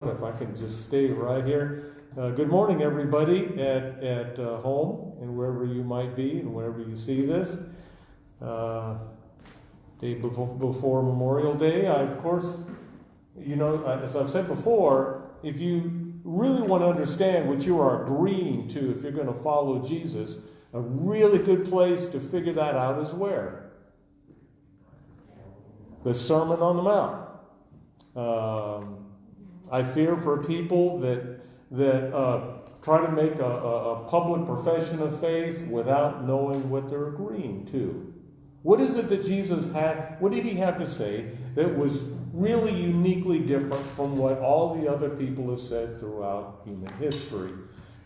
If I can just stay right here. Good morning, everybody at home and wherever you might be and wherever you see this. Day before Memorial Day, of course, as I've said before, if you really want to understand what you are agreeing to, if you're going to follow Jesus, a really good place to figure that out is where? The Sermon on the Mount. I fear for people that try to make a public profession of faith without knowing what they're agreeing to. What is it that Jesus had? What did he have to say that was really uniquely different from what all the other people have said throughout human history?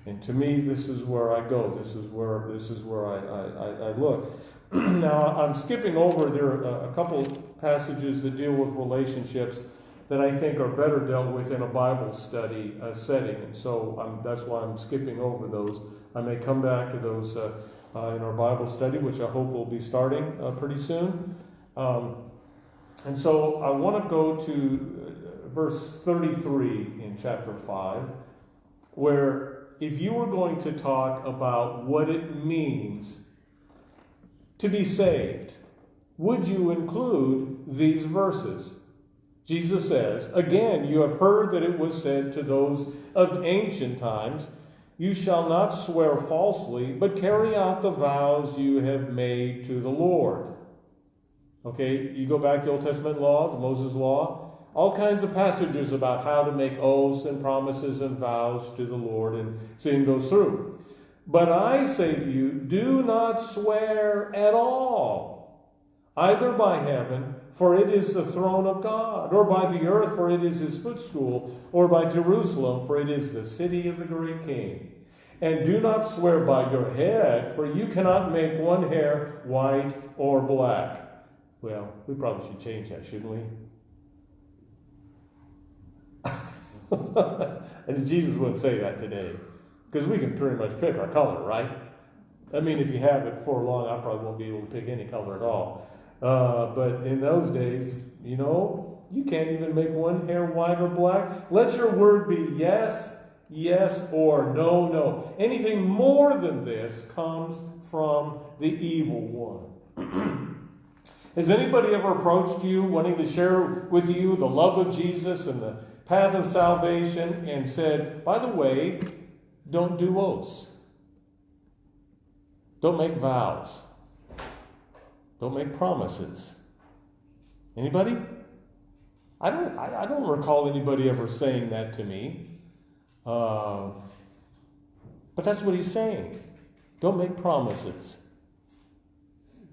And to me, this is where I go. This is where I look. Now, I'm skipping over there a couple passages that deal with relationships that I think are better dealt with in a Bible study setting. And so that's why I'm skipping over those. I may come back to those in our Bible study, which I hope will be starting pretty soon. And so I want to go to verse 33 in chapter 5, where if you were going to talk about what it means to be saved, would you include these verses? Jesus says, "Again, you have heard that it was said to those of ancient times, 'You shall not swear falsely, but carry out the vows you have made to the Lord.'" Okay, you go back to the Old Testament law, the Moses law, all kinds of passages about how to make oaths and promises and vows to the Lord, and seeing goes through. "But I say to you, do not swear at all, either by heaven, for it is the throne of God, or by the earth, for it is his footstool, or by Jerusalem, for it is the city of the great king. And do not swear by your head, for you cannot make one hair white or black." Well, we probably should change that, shouldn't we? And Jesus wouldn't say that today, because we can pretty much pick our color, right? I mean, if you have it for long, I probably won't be able to pick any color at all. But in those days, you can't even make one hair white or black. Let your word be yes, yes, or no, no. Anything more than this comes from the evil one. Has anybody ever approached you wanting to share with you the love of Jesus and the path of salvation and said, "By the way, don't do oaths. Don't make vows. Don't make promises"? Anybody? I don't recall anybody ever saying that to me. But that's what he's saying. Don't make promises.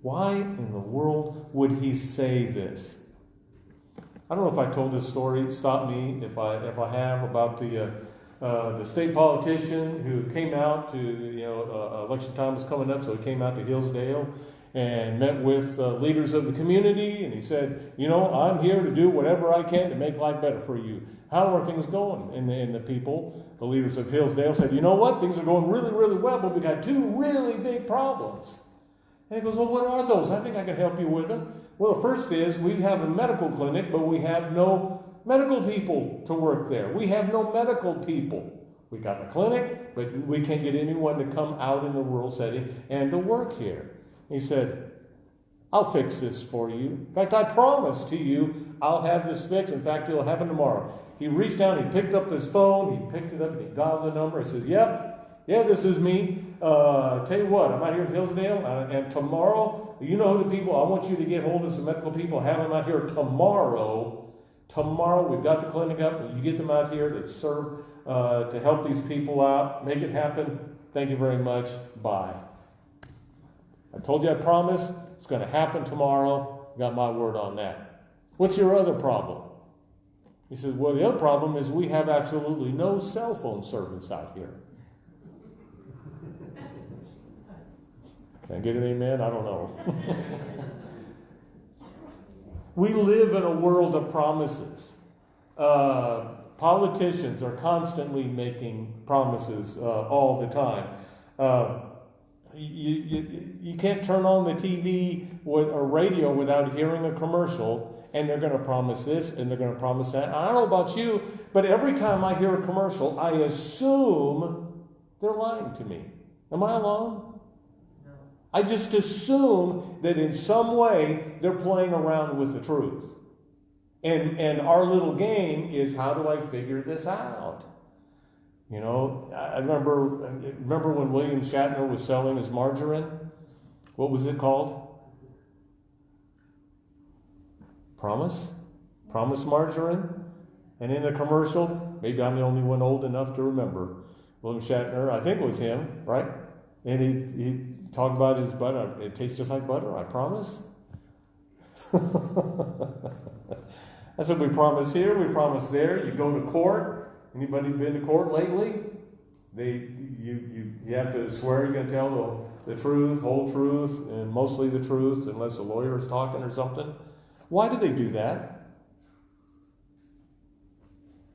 Why in the world would he say this? I don't know if I told this story. Stop me if I have, about the state politician who came out to, election time was coming up, so he came out to Hillsdale and met with leaders of the community, and he said, "I'm here to do whatever I can to make life better for you. How are things going?" And the people, the leaders of Hillsdale, said, "You know what? Things are going really, really well, but we got two really big problems." And he goes, "Well, what are those? I think I can help you with them." "Well, the first is we have a medical clinic, but we have no medical people to work there. We have no medical people. We got the clinic, but we can't get anyone to come out in the rural setting and to work here." He said, "I'll fix this for you. In fact, I promise to you I'll have this fixed. In fact, it'll happen tomorrow." He reached down, he picked up his phone, he picked it up, and he dialed the number. He says, Yeah, this is me. Tell you what, I'm out here in Hillsdale, and tomorrow, you know who the people, I want you to get hold of some medical people, have them out here tomorrow. Tomorrow, we've got the clinic up, and you get them out here to serve, to help these people out. Make it happen. Thank you very much. Bye. I told you I promised. It's going to happen tomorrow. Got my word on that. "What's your other problem?" He said, "Well, the other problem is we have absolutely no cell phone service out here." Can I get an amen? I don't know. We live in a world of promises. Politicians are constantly making promises all the time. You can't turn on the TV or radio without hearing a commercial, and they're going to promise this, and they're going to promise that. I don't know about you, but every time I hear a commercial, I assume they're lying to me. Am I alone? No. I just assume that in some way they're playing around with the truth. And our little game is, how do I figure this out? You know, I remember when William Shatner was selling his margarine? What was it called? Promise? Promise margarine? And in the commercial, maybe I'm the only one old enough to remember, William Shatner, I think it was him, right? And he talked about his butter. It tastes just like butter, I promise. That's what we promise here, we promise there. You go to court. Anybody been to court lately? You have to swear you're going to tell the truth, whole truth, and mostly the truth, unless the lawyer is talking or something. Why do they do that?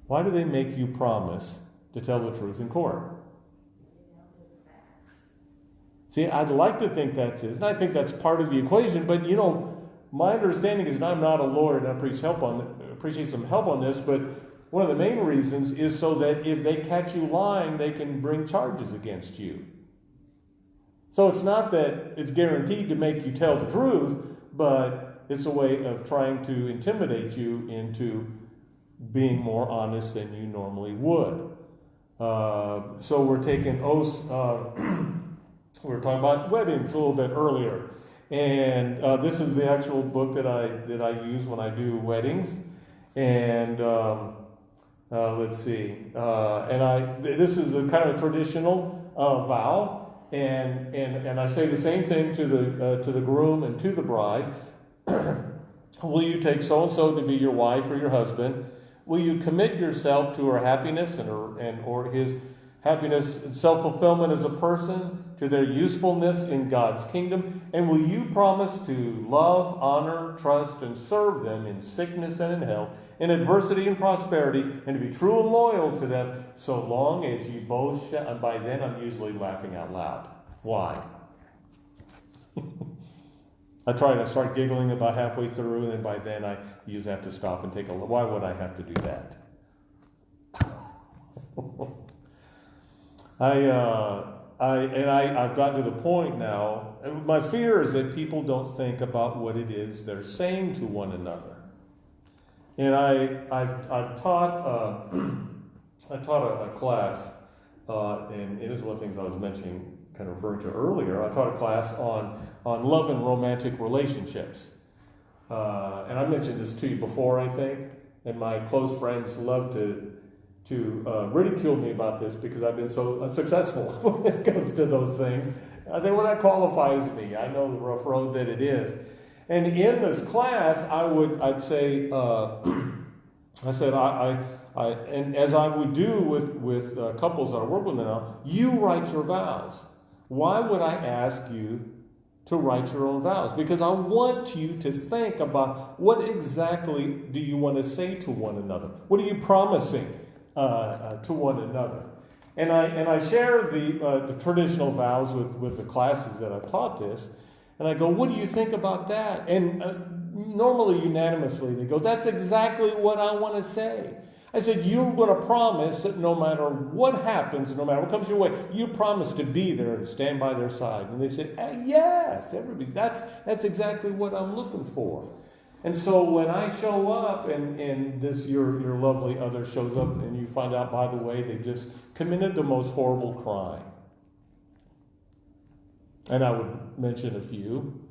Why do they make you promise to tell the truth in court? See, I'd like to think that's it, and I think that's part of the equation, but you know, my understanding is, and I'm not a lawyer, and I appreciate some help on this, but one of the main reasons is so that if they catch you lying, they can bring charges against you. So it's not that it's guaranteed to make you tell the truth, but it's a way of trying to intimidate you into being more honest than you normally would. So we're taking oaths. We were talking about weddings a little bit earlier, and this is the actual book that I use when I do weddings. And let's see. This is a kind of traditional vow, and I say the same thing to the groom and to the bride. Will you take so and so to be your wife or your husband? Will you commit yourself to her happiness or his happiness and self-fulfillment as a person, to their usefulness in God's kingdom? And will you promise to love, honor, trust, and serve them in sickness and in health, in adversity and prosperity, and to be true and loyal to them, so long as you both shall? And by then, I'm usually laughing out loud. Why? I start giggling about halfway through, and then by then I usually have to stop and take a look. Why would I have to do that? I've gotten to the point now, and my fear is that people don't think about what it is they're saying to one another. And I've taught a class, and it is one of the things I was mentioning, kind of referring to earlier. I taught a class on love and romantic relationships, and I mentioned this to you before, I think. And my close friends love to ridicule me about this because I've been so unsuccessful when it comes to those things. I think, well, that qualifies me. I know the rough road that it is. And in this class, I'd say, and as I would do with couples that I work with now, you write your vows. Why would I ask you to write your own vows? Because I want you to think about, what exactly do you want to say to one another? What are you promising to one another? And I share the traditional vows with the classes that I've taught this, and I go, what do you think about that? And normally, unanimously, they go, that's exactly what I want to say. I said, you're going to promise that no matter what happens, no matter what comes your way, you promise to be there and stand by their side. And they said, yes, everybody, that's exactly what I'm looking for. And so when I show up and this your lovely other shows up, and you find out, by the way, they just committed the most horrible crime. And I would mention a few,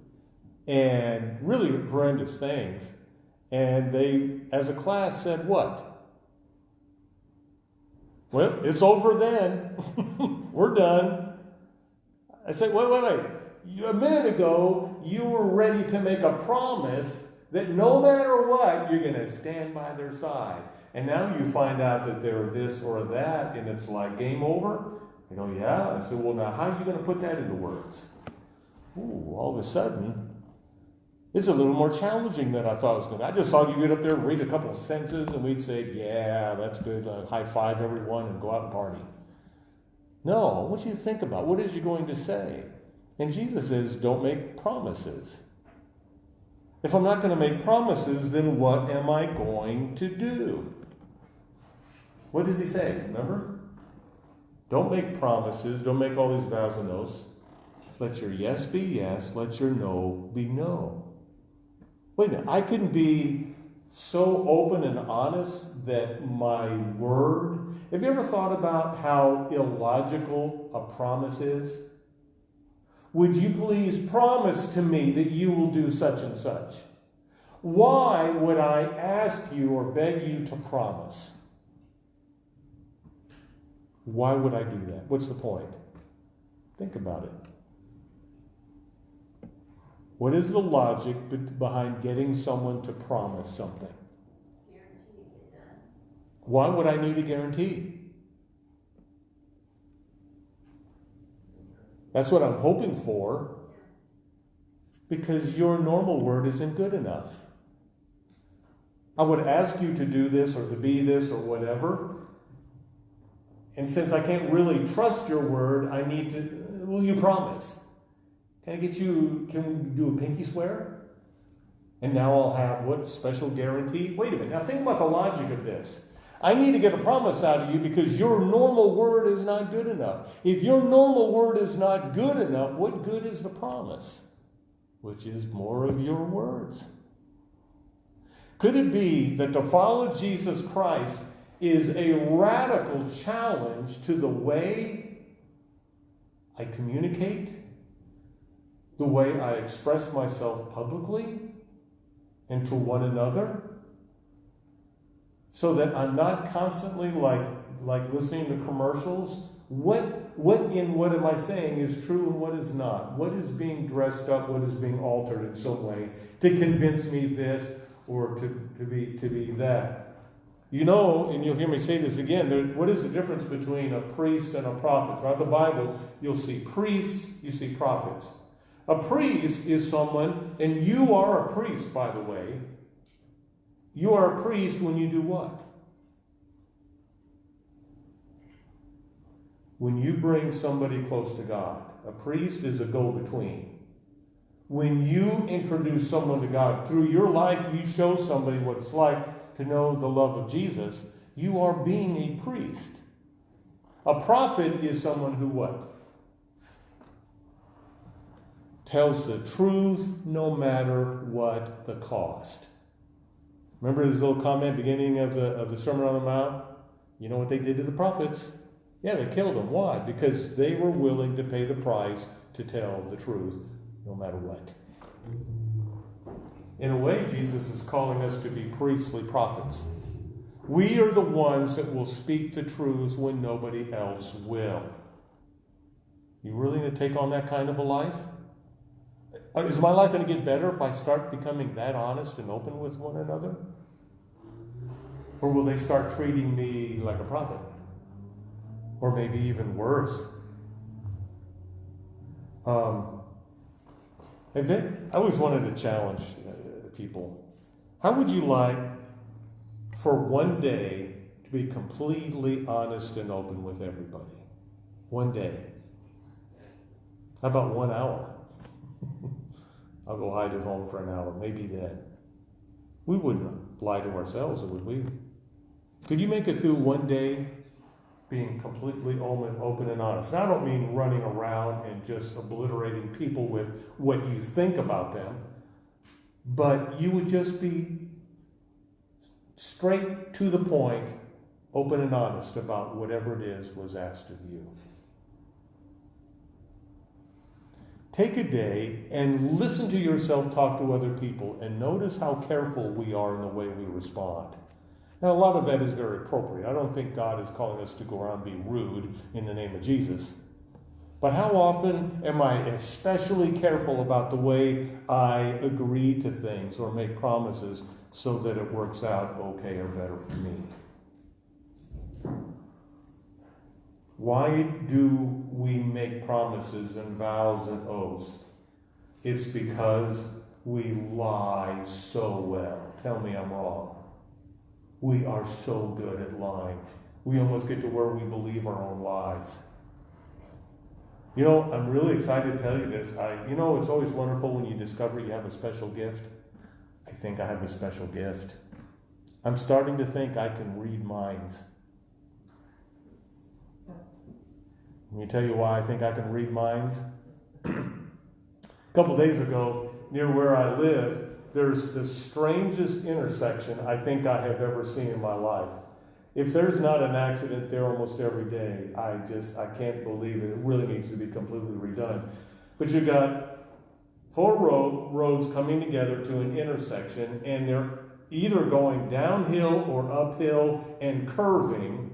and really horrendous things. And they, as a class, said what? Well, it's over then. We're done. I said, wait. A minute ago, you were ready to make a promise that no matter what, you're going to stand by their side. And now you find out that they're this or that, and it's like game over. I go, yeah. I said, well, now how are you going to put that into words? Ooh, all of a sudden, it's a little more challenging than I thought it was going to be. I just thought you get up there, read a couple of sentences, and we'd say, yeah, that's good. High five everyone and go out and party. No, I want you to think about, what is you going to say? And Jesus says, don't make promises. If I'm not going to make promises, then what am I going to do? What does he say? Remember? Don't make promises. Don't make all these vows and oaths. Let your yes be yes. Let your no be no. Wait a minute. I can be so open and honest that my word... Have you ever thought about how illogical a promise is? Would you please promise to me that you will do such and such? Why would I ask you or beg you to promise? Why would I do that? What's the point? Think about it. What is the logic behind getting someone to promise something? Why would I need a guarantee? That's what I'm hoping for, because your normal word isn't good enough. I would ask you to do this or to be this or whatever. And since I can't really trust your word, I need to, will you promise? Can we do a pinky swear? And now I'll have what? Special guarantee? Wait a minute. Now think about the logic of this. I need to get a promise out of you because your normal word is not good enough. If your normal word is not good enough, what good is the promise? Which is more of your words. Could it be that to follow Jesus Christ is a radical challenge to the way I communicate, the way I express myself publicly and to one another? So that I'm not constantly like listening to commercials. What am I saying is true and what is not? What is being dressed up? What is being altered in some way to convince me this or to be that? You know, and you'll hear me say this again, what is the difference between a priest and a prophet? Throughout the Bible, you'll see priests, you see prophets. A priest is someone, and you are a priest, by the way. You are a priest when you do what? When you bring somebody close to God. A priest is a go-between. When you introduce someone to God, through your life you show somebody what it's like to know the love of Jesus. You are being a priest. A prophet is someone who what? Tells the truth no matter what the cost. Remember his little comment beginning of the Sermon on the Mount? You know what they did to the prophets? Yeah, they killed them. Why? Because they were willing to pay the price to tell the truth, no matter what. In a way, Jesus is calling us to be priestly prophets. We are the ones that will speak the truth when nobody else will. You really going to take on that kind of a life? Is my life going to get better if I start becoming that honest and open with one another? Or will they start treating me like a prophet? Or maybe even worse. I always wanted to challenge people. How would you like for one day to be completely honest and open with everybody? One day. How about 1 hour? I'll go hide at home for an hour, maybe then. We wouldn't lie to ourselves, would we? Could you make it through one day being completely open and honest? And I don't mean running around and just obliterating people with what you think about them, but you would just be straight to the point, open and honest about whatever it is was asked of you. Take a day and listen to yourself talk to other people and notice how careful we are in the way we respond. Now, a lot of that is very appropriate. I don't think God is calling us to go around and be rude in the name of Jesus. But how often am I especially careful about the way I agree to things or make promises so that it works out okay or better for me? Why do we make promises and vows and oaths? It's because we lie so well. Tell me I'm wrong. We are so good at lying. We almost get to where we believe our own lies. You know, I'm really excited to tell you this. It's always wonderful when you discover you have a special gift. I think I have a special gift. I'm starting to think I can read minds. Let me tell you why I think I can read minds. A couple days ago, near where I live, there's the strangest intersection I think I have ever seen in my life. If there's not an accident there almost every day, I can't believe it. It really needs to be completely redone. But you got four roads coming together to an intersection, and they're either going downhill or uphill and curving.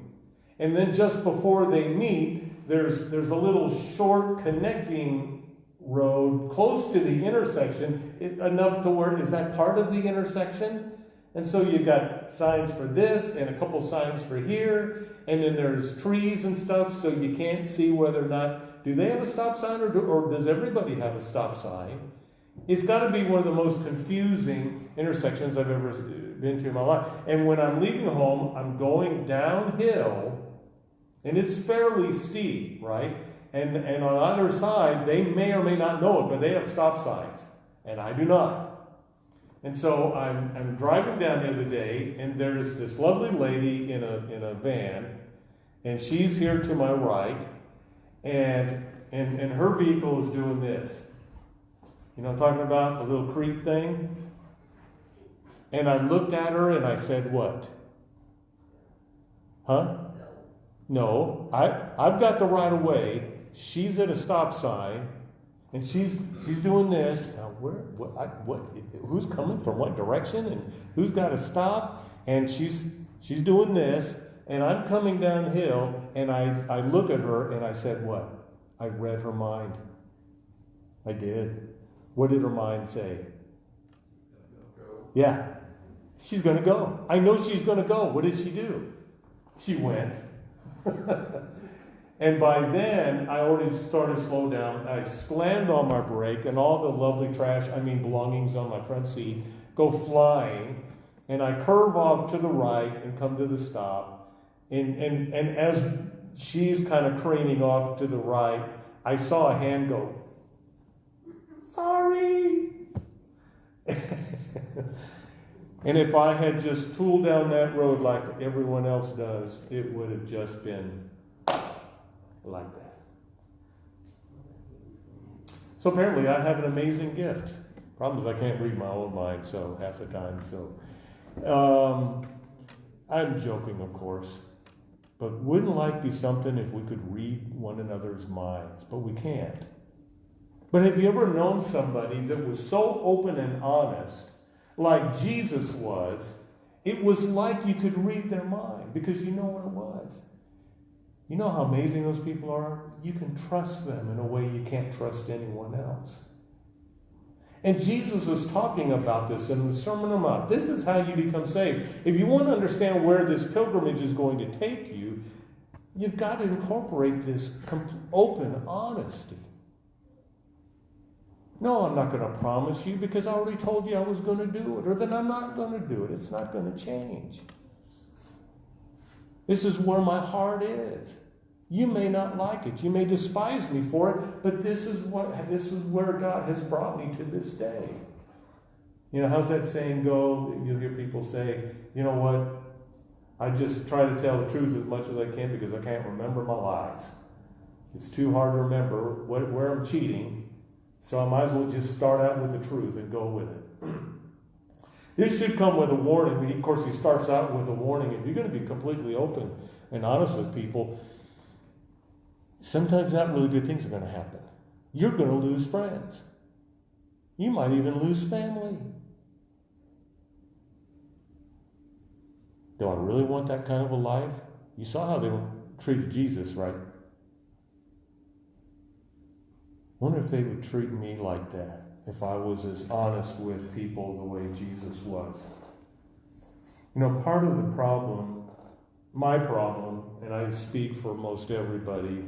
And then just before they meet, there's a little short connecting road close to the intersection, enough to where, is that part of the intersection? And so you got signs for this and a couple signs for here, and then there's trees and stuff, so you can't see whether or not, do they have a stop sign or does everybody have a stop sign? It's got to be one of the most confusing intersections I've ever been to in my life. And when I'm leaving home, I'm going downhill, and it's fairly steep, right? And on either side, they may or may not know it, but they have stop signs, and I do not. And so I'm driving down the other day, and there's this lovely lady in a van, and she's here to my right, and her vehicle is doing this. You know what I'm talking about? The little creep thing? And I looked at her and I said, what? Huh? No. I've got the right of way. She's at a stop sign, and she's doing this. Now, who's coming from what direction, and who's got to stop? And she's doing this, and I'm coming downhill, and I look at her and I said, what? I read her mind. I did. What did her mind say? Yeah, she's going to go. I know she's going to go. What did she do? She went. And by then, I already started to slow down. I slammed on my brake, and all the lovely belongings on my front seat go flying. And I curve off to the right and come to the stop. And as she's kind of craning off to the right, I saw a hand go, sorry. And if I had just tooled down that road like everyone else does, it would have just been like that. So apparently I have an amazing gift. Problem is I can't read my own mind, so half the time. So I'm joking, of course. But wouldn't life be something if we could read one another's minds? But we can't. But have you ever known somebody that was so open and honest, like Jesus was, it was like you could read their mind because you know what it was. You know how amazing those people are? You can trust them in a way you can't trust anyone else. And Jesus is talking about this in the Sermon on the Mount. This is how you become saved. If you want to understand where this pilgrimage is going to take you, you've got to incorporate this open honesty. No, I'm not going to promise you because I already told you I was going to do it, or that I'm not going to do it. It's not going to change. This is where my heart is. You may not like it. You may despise me for it, but this is where God has brought me to this day. You know, how's that saying go? You'll hear people say, you know what? I just try to tell the truth as much as I can because I can't remember my lies. It's too hard to remember where I'm cheating, so I might as well just start out with the truth and go with it. This should come with a warning. Of course, he starts out with a warning. If you're going to be completely open and honest with people, sometimes not really good things are going to happen. You're going to lose friends. You might even lose family. Do I really want that kind of a life? You saw how they treated Jesus, right? I wonder if they would treat me like that, if I was as honest with people the way Jesus was. You know, part of the problem, my problem, and I speak for most everybody,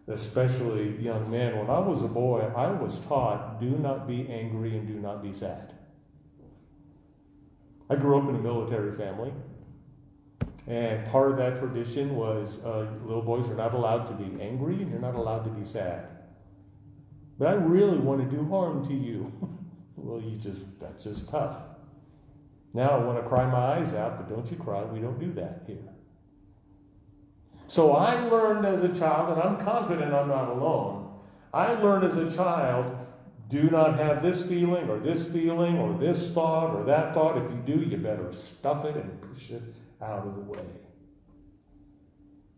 especially young men, when I was a boy, I was taught, do not be angry and do not be sad. I grew up in a military family, and part of that tradition was little boys are not allowed to be angry and you're not allowed to be sad. But I really want to do harm to you. Well, that's just tough. Now I want to cry my eyes out, but don't you cry. We don't do that here. So I learned as a child, and I'm confident I'm not alone. I learned as a child, do not have this feeling or this thought or that thought. If you do, you better stuff it and push it out of the way.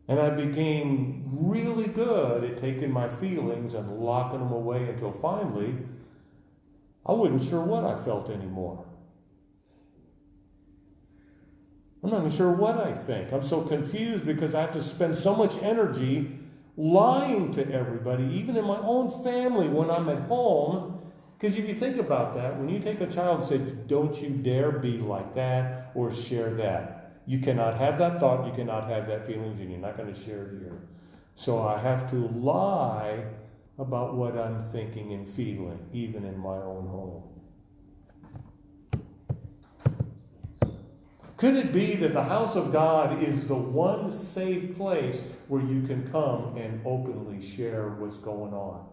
And I became really good at taking my feelings and locking them away until finally I wasn't sure what I felt anymore. I'm not even sure what I think. I'm so confused because I have to spend so much energy lying to everybody, even in my own family when I'm at home. Because if you think about that, when you take a child and say, don't you dare be like that or share that. You cannot have that thought, you cannot have that feelings, and you're not going to share it here. So I have to lie about what I'm thinking and feeling, even in my own home. Could it be that the house of God is the one safe place where you can come and openly share what's going on?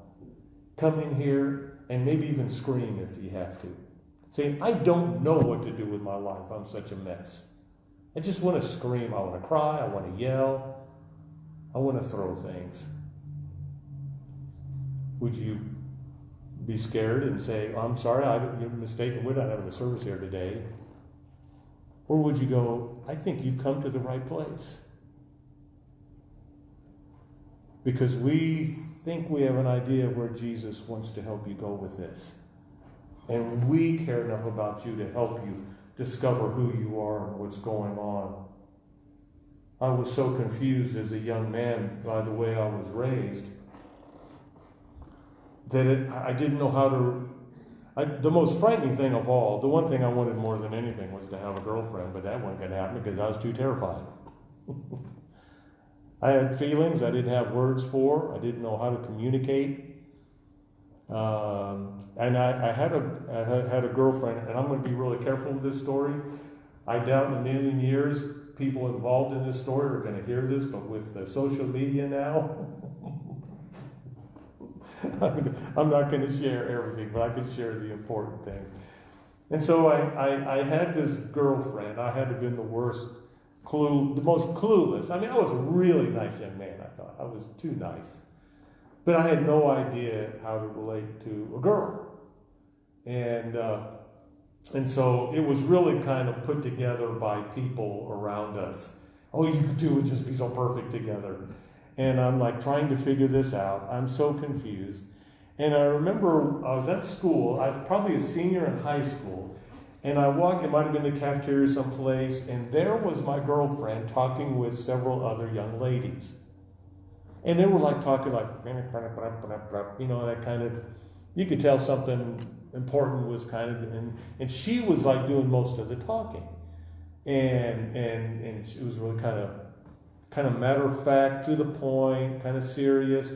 Come in here and maybe even scream if you have to. Saying, I don't know what to do with my life. I'm such a mess. I just want to scream. I want to cry. I want to yell. I want to throw things. Would you be scared and say, I'm sorry, you're mistaken. We're not having a service here today? Or would you go, I think you've come to the right place? Because we think we have an idea of where Jesus wants to help you go with this. And we care enough about you to help you discover who you are and what's going on. I was so confused as a young man by the way I was raised that I didn't know how to... the most frightening thing of all, the one thing I wanted more than anything was to have a girlfriend, but that wasn't going to happen because I was too terrified. I had feelings I didn't have words for. I didn't know how to communicate. And I had a girlfriend, and I'm going to be really careful with this story. I doubt in a million years people involved in this story are going to hear this, but with social media now, I'm not going to share everything, but I can share the important things. And so I had this girlfriend. I had to have been the most clueless. I mean, I was a really nice young man, I thought. I was too nice. But I had no idea how to relate to a girl. And so it was really kind of put together by people around us. Oh, you two would just be so perfect together. And I'm like trying to figure this out. I'm so confused. And I remember I was at school. I was probably a senior in high school. And I walked, it might have been the cafeteria someplace, and there was my girlfriend talking with several other young ladies. And they were like talking like, you know, that kind of, you could tell something important was kind of, and she was like doing most of the talking. And she was really kind of matter of fact, to the point, kind of serious.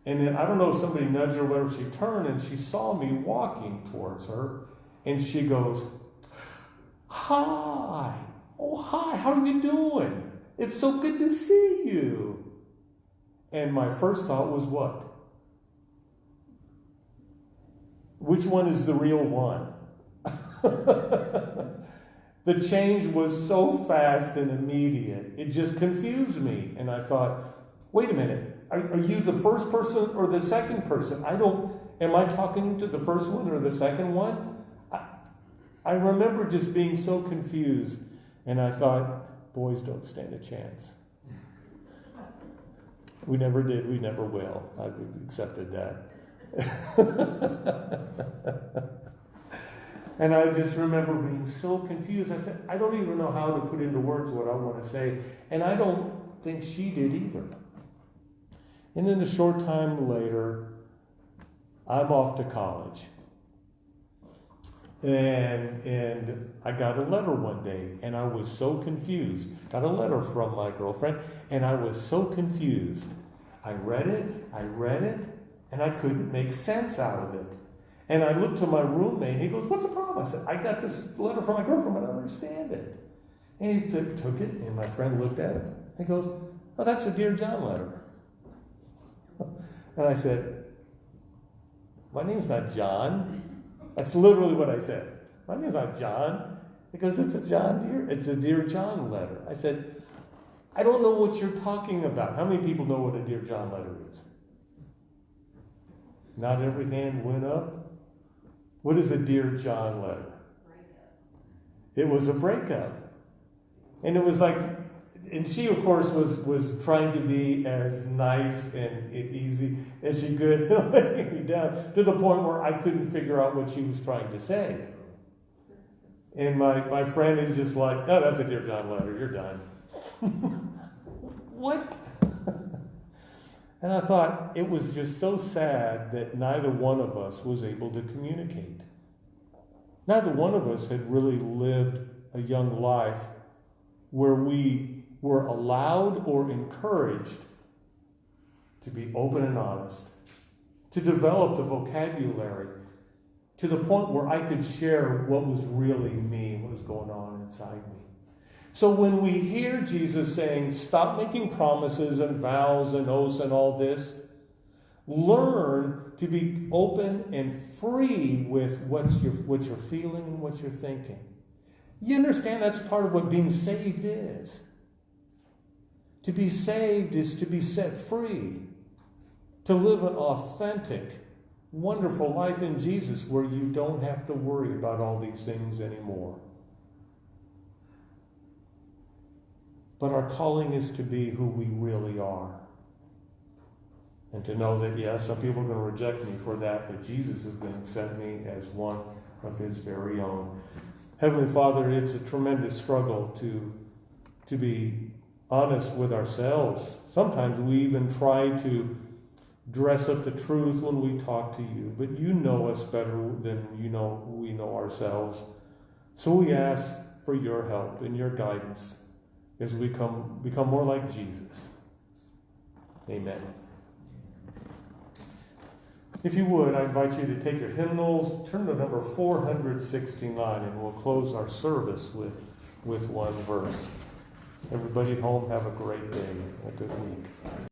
And then I don't know if somebody nudged her or whatever, she turned and she saw me walking towards her, and she goes, hi, oh hi, how are you doing? It's so good to see you. And my first thought was what? Which one is the real one? The change was so fast and immediate. It just confused me. And I thought, wait a minute. Are you the first person or the second person? Am I talking to the first one or the second one? I remember just being so confused. And I thought, boys don't stand a chance. We never did. We never will. I've accepted that. And I just remember being so confused. I said, I don't even know how to put into words what I want to say. And I don't think she did either. And then a short time later, I'm off to college. And I got a letter one day, and I was so confused. Got a letter from my girlfriend, and I was so confused. I read it, and I couldn't make sense out of it. And I looked to my roommate, and he goes, what's the problem? I said, I got this letter from my girlfriend, but I don't understand it. And he took it, and my friend looked at it. He goes, oh, that's a Dear John letter. And I said, my name's not John. That's literally what I said. My name's not John. He goes, it's a Dear John letter. I said, I don't know what you're talking about. How many people know what a Dear John letter is? Not every hand went up. What is a Dear John letter? Breakup. It was a breakup. And it was like, and she, of course, was trying to be as nice and easy as she could, letting me down, to the point where I couldn't figure out what she was trying to say. And my friend is just like, oh, that's a Dear John letter. You're done. What? And I thought it was just so sad that neither one of us was able to communicate. Neither one of us had really lived a young life where we were allowed or encouraged to be open and honest, to develop the vocabulary to the point where I could share what was really me, what was going on inside me. So when we hear Jesus saying, stop making promises and vows and oaths and all this, learn to be open and free with what you're feeling and what you're thinking. You understand that's part of what being saved is. To be saved is to be set free, to live an authentic, wonderful life in Jesus where you don't have to worry about all these things anymore. But our calling is to be who we really are. And to know that, yes, some people are going to reject me for that, but Jesus is going to accept me as one of his very own. Heavenly Father, it's a tremendous struggle to be honest with ourselves. Sometimes we even try to dress up the truth when we talk to you, but you know us better than we know ourselves. So we ask for your help and your guidance as we become more like Jesus. Amen. If you would, I invite you to take your hymnals, turn to number 469, and we'll close our service with one verse. Everybody at home, have a great day, a good week.